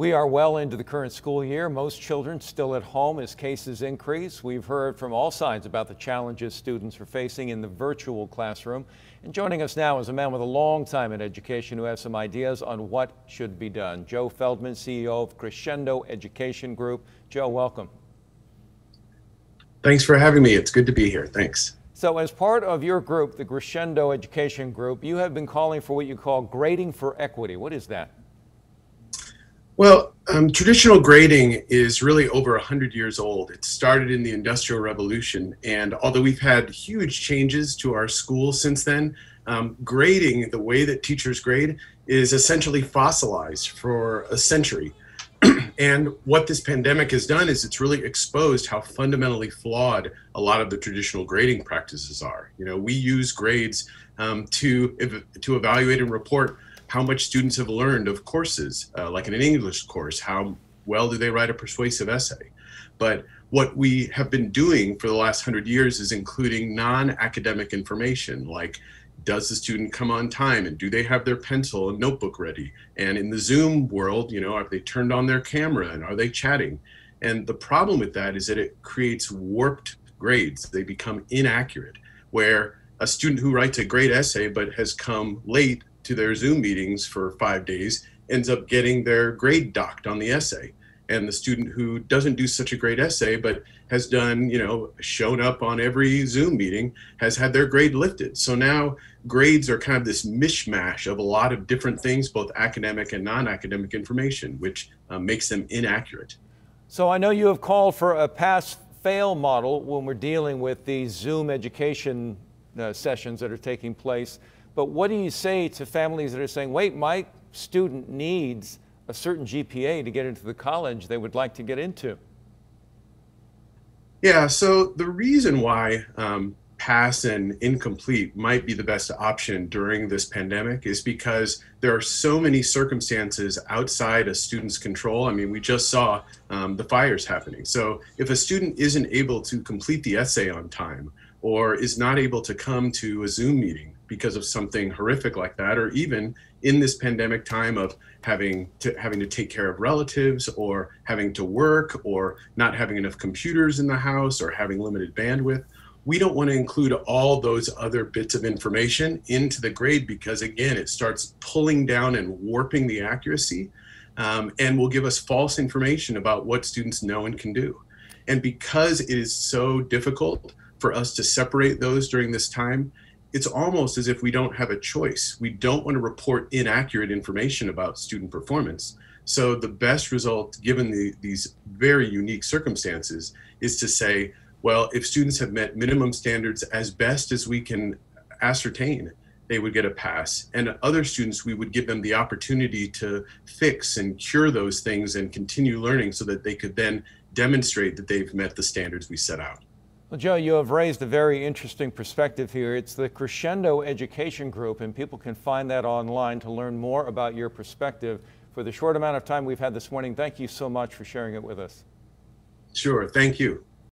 We are well into the current school year. Most children still at home as cases increase. We've heard from all sides about the challenges students are facing in the virtual classroom. And joining us now is a man with a long time in education who has some ideas on what should be done. Joe Feldman, CEO of Crescendo Education Group. Joe, welcome. Thanks for having me. It's good to be here. Thanks. So as part of your group, the Crescendo Education Group, you have been calling for what you call grading for equity. What is that? Well, traditional grading is really over 100 years old. It started in the Industrial Revolution, and although we've had huge changes to our schools since then, grading, the way that teachers grade, is essentially fossilized for a century. And what this pandemic has done is it's really exposed how fundamentally flawed a lot of the traditional grading practices are. You know, we use grades to evaluate and report how much students have learned of courses, like in an English course, how well do they write a persuasive essay. But what we have been doing for the last 100 years is including non-academic information, like does the student come on time and do they have their pencil and notebook ready? And in the Zoom world, you know, have they turned on their camera and are they chatting? And the problem with that is that it creates warped grades. They become inaccurate, where a student who writes a great essay but has come late to their Zoom meetings for 5 days ends up getting their grade docked on the essay. And the student who doesn't do such a great essay but has done, you know, shown up on every Zoom meeting has had their grade lifted. So now grades are kind of this mishmash of a lot of different things, both academic and non-academic information, which makes them inaccurate. So I know you have called for a pass-fail model when we're dealing with these Zoom education sessions that are taking place. But what do you say to families that are saying, wait, my student needs a certain GPA to get into the college they would like to get into? Yeah, so the reason why pass and incomplete might be the best option during this pandemic is because there are so many circumstances outside a student's control. I mean, we just saw the fires happening. So if a student isn't able to complete the essay on time or is not able to come to a Zoom meeting because of something horrific like that, or even in this pandemic time of having to take care of relatives or having to work or not having enough computers in the house or having limited bandwidth, we don't want to include all those other bits of information into the grade because, again, it starts pulling down and warping the accuracy and will give us false information about what students know and can do. And because it is so difficult for us to separate those during this time, it's almost as if we don't have a choice. We don't want to report inaccurate information about student performance. So the best result, given these very unique circumstances, is to say, well, if students have met minimum standards as best as we can ascertain, they would get a pass. And other students, we would give them the opportunity to fix and cure those things and continue learning so that they could then demonstrate that they've met the standards we set out. Well, Joe, you have raised a very interesting perspective here. It's the Crescendo Education Group, and people can find that online to learn more about your perspective. For the short amount of time we've had this morning, thank you so much for sharing it with us. Sure, thank you.